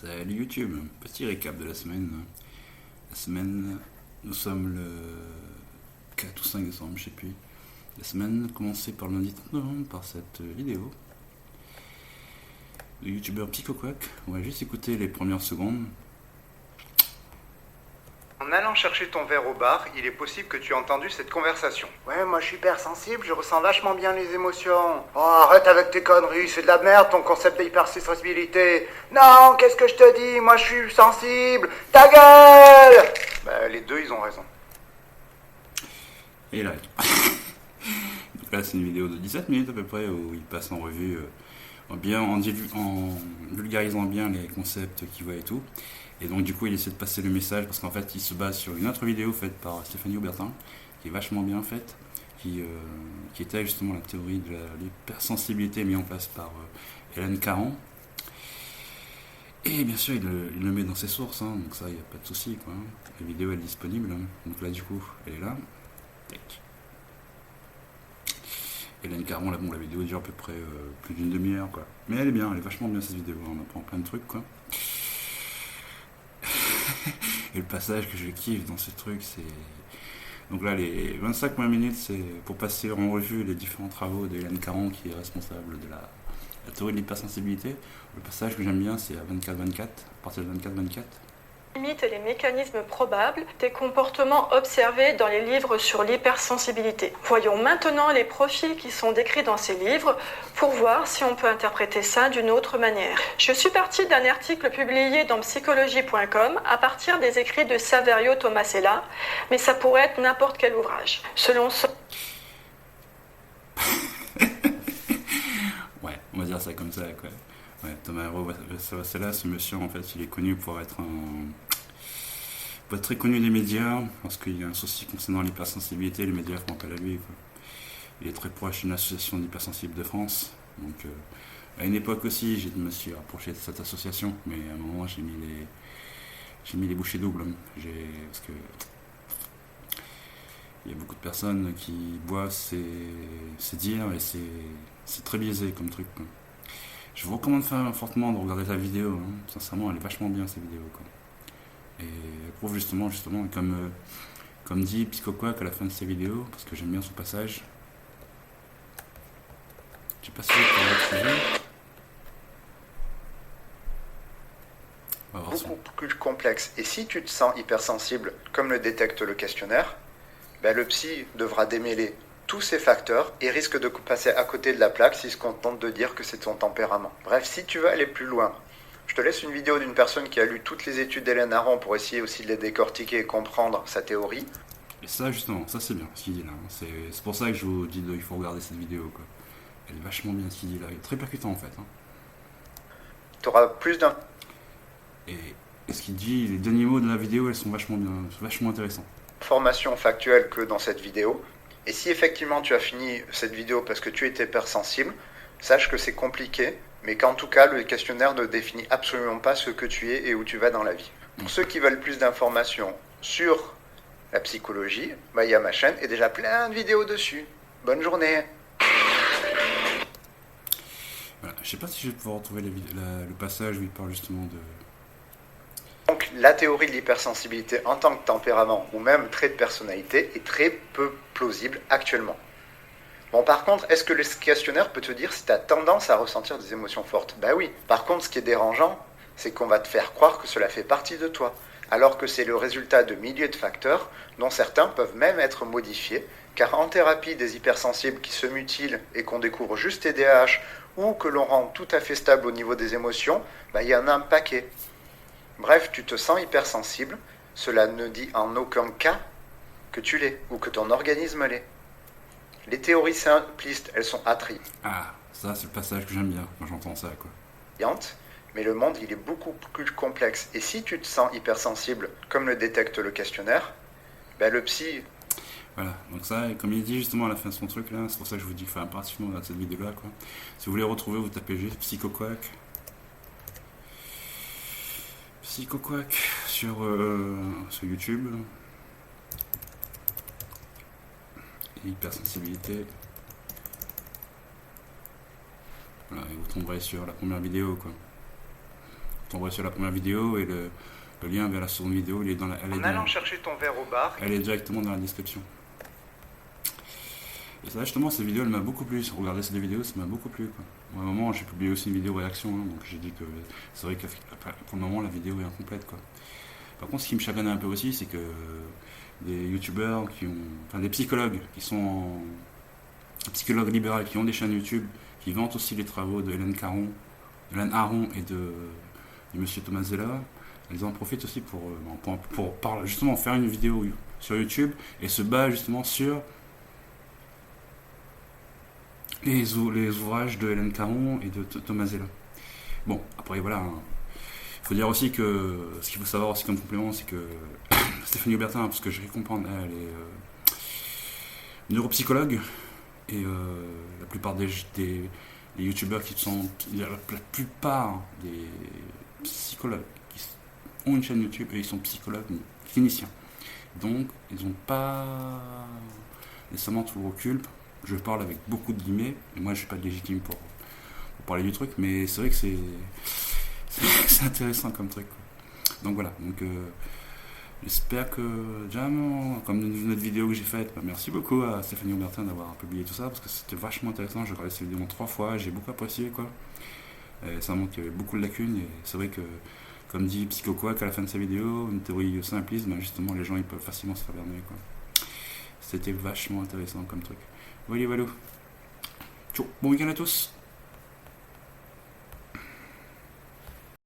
Salut YouTube, petit récap de la semaine. La semaine, nous sommes le 4 ou 5 décembre, je sais plus. La semaine commencée par le lundi 30 novembre par cette vidéo de youtubeur PsychoQuack. On va juste écouter les premières secondes. En allant chercher ton verre au bar, il est possible que tu aies entendu cette conversation. Ouais, moi je suis hypersensible, je ressens vachement bien les émotions. Oh, arrête avec tes conneries, c'est de la merde ton concept d'hypersensibilité. Non, qu'est-ce que je te dis, moi je suis sensible. Ta gueule. Bah, les deux, ils ont raison. Et là, donc là c'est une vidéo de 17 minutes à peu près où il passe en revue en vulgarisant bien les concepts qu'il voit et tout. Et donc du coup il essaie de passer le message parce qu'en fait il se base sur une autre vidéo faite par Stéphanie Aubertin qui est vachement bien faite, qui était justement la théorie de l'hypersensibilité mise en place par Hélène Caron. Et bien sûr il le met dans ses sources, hein, donc ça il n'y a pas de souci quoi. La vidéo elle est disponible, hein. Donc là du coup elle est là. Tac. Hélène Caron, là, bon, la vidéo dure à peu près plus d'une demi-heure quoi. Mais elle est bien, elle est vachement bien cette vidéo, on apprend plein de trucs quoi. Et le passage que je kiffe dans ce truc, c'est... Donc là, les 25 premières minutes, c'est pour passer en revue les différents travaux de Hélène Caron, qui est responsable de la théorie de l'hypersensibilité. Le passage que j'aime bien, c'est à 24-24, à partir de 24-24. Limite les mécanismes probables des comportements observés dans les livres sur l'hypersensibilité. Voyons maintenant les profils qui sont décrits dans ces livres pour voir si on peut interpréter ça d'une autre manière. Je suis partie d'un article publié dans psychologie.com à partir des écrits de Saverio Tomasella, mais ça pourrait être n'importe quel ouvrage. Selon son... Ouais, on va dire ça comme ça, quoi. Ouais, Thomas Tomasella, ce monsieur, en fait, il est connu pour être très connu des médias, parce qu'il y a un souci concernant l'hypersensibilité, les médias font appel à lui, quoi. Il est très proche d'une association d'hypersensibles de France, donc à une époque aussi, je me suis rapproché de cette association, mais à un moment, j'ai mis les bouchées doubles, hein. Parce que il y a beaucoup de personnes qui boivent ces dires et c'est très biaisé comme truc, quoi. Je vous recommande fortement de regarder sa vidéo, hein. Sincèrement, elle est vachement bien cette vidéo, quoi. Et elle prouve justement comme dit PsychoQuack à la fin de ses vidéos, parce que j'aime bien son passage. Je sais pas si vous pouvez retrouver. Beaucoup plus complexe. Et si tu te sens hypersensible, comme le détecte le questionnaire, ben le psy devra démêler tous ces facteurs et risque de passer à côté de la plaque s'il se contente de dire que c'est ton tempérament. Bref, si tu veux aller plus loin, je te laisse une vidéo d'une personne qui a lu toutes les études d'Hélène Aron pour essayer aussi de les décortiquer et comprendre sa théorie. Et ça justement, ça c'est bien ce qu'il dit là. C'est pour ça que je vous dis qu'il faut regarder cette vidéo, quoi. Elle est vachement bien ce qu'il dit là, il est très percutant en fait, hein. Tu auras plus d'un... Et ce qu'il dit, les derniers mots de la vidéo, elles sont vachement bien, vachement intéressants. Information factuelle que dans cette vidéo. Et si effectivement tu as fini cette vidéo parce que tu étais hypersensible, sache que c'est compliqué, mais qu'en tout cas le questionnaire ne définit absolument pas ce que tu es et où tu vas dans la vie. Pour ceux qui veulent plus d'informations sur la psychologie, bah, il y a ma chaîne et déjà plein de vidéos dessus. Bonne journée. Voilà. Je sais pas si je vais pouvoir retrouver le passage où il parle justement de... Donc la théorie de l'hypersensibilité en tant que tempérament ou même trait de personnalité est très peu plausible actuellement. Bon, par contre, est-ce que le questionnaire peut te dire si tu as tendance à ressentir des émotions fortes? Bah oui. Par contre, ce qui est dérangeant, c'est qu'on va te faire croire que cela fait partie de toi, alors que c'est le résultat de milliers de facteurs, dont certains peuvent même être modifiés, car en thérapie des hypersensibles qui se mutilent et qu'on découvre juste TDAH ou que l'on rend tout à fait stable au niveau des émotions, bah, il y en a un paquet. Bref, tu te sens hypersensible, cela ne dit en aucun cas que tu l'es ou que ton organisme l'est. Les théories simplistes, elles sont attrayantes. Ah, ça c'est le passage que j'aime bien quand j'entends ça, quoi. Mais le monde, il est beaucoup plus complexe. Et si tu te sens hypersensible, comme le détecte le questionnaire, ben le psy... Voilà, donc ça, comme il dit justement à la fin de son truc là, c'est pour ça que je vous dis, enfin, pratiquement dans cette vidéo là, quoi. Si vous voulez retrouver, vous tapez juste PsychoQuack. PsychoQuack sur YouTube. Et hypersensibilité. Voilà, et vous tomberez sur la première vidéo, quoi. Vous t'envoie sur la première vidéo et le lien vers la seconde vidéo, il est dans la, En allant chercher ton verre au bar. elle est directement dans la description. Et ça, justement, cette vidéo, elle m'a beaucoup plu. Regarder ces deux vidéos, ça m'a beaucoup plu, quoi. Moi, à un moment, j'ai publié aussi une vidéo réaction, hein, donc j'ai dit que c'est vrai que pour le moment, la vidéo est incomplète, quoi. Par contre, ce qui me chagrine un peu aussi, c'est que des youtubeurs qui ont, enfin des psychologues qui sont psychologues libéraux, qui ont des chaînes YouTube, qui vantent aussi les travaux de Hélène Aron et de monsieur Thomas Zella, ils en profitent aussi pour justement faire une vidéo sur YouTube et se battre justement sur les ouvrages de Hélène Caron et de Thomas Zella. Bon, après voilà, hein. Il faut dire aussi que ce qu'il faut savoir aussi comme complément, c'est que Stéphanie Aubertin, parce que je vais comprendre, elle est neuropsychologue et la plupart des youtubeurs qui sont, la plupart des psychologues qui ont une chaîne YouTube et ils sont psychologues cliniciens. Donc ils n'ont pas nécessairement tout le recul. Je parle avec beaucoup de guillemets, et moi je suis pas légitime pour parler du truc, mais c'est vrai que c'est intéressant comme truc, quoi. Donc voilà, donc j'espère que Jam, comme notre vidéo que j'ai faite, merci beaucoup à Stéphanie Aubertin d'avoir publié tout ça, parce que c'était vachement intéressant. J'ai regardé cette vidéo 3 fois, j'ai beaucoup apprécié, quoi. Et ça montre qu'il y avait beaucoup de lacunes, et c'est vrai que, comme dit PsychoQuack à la fin de sa vidéo, une théorie simpliste, ben justement les gens ils peuvent facilement se faire berner, quoi. C'était vachement intéressant comme truc. Voilà, voilà. Ciao, bon week-end à tous.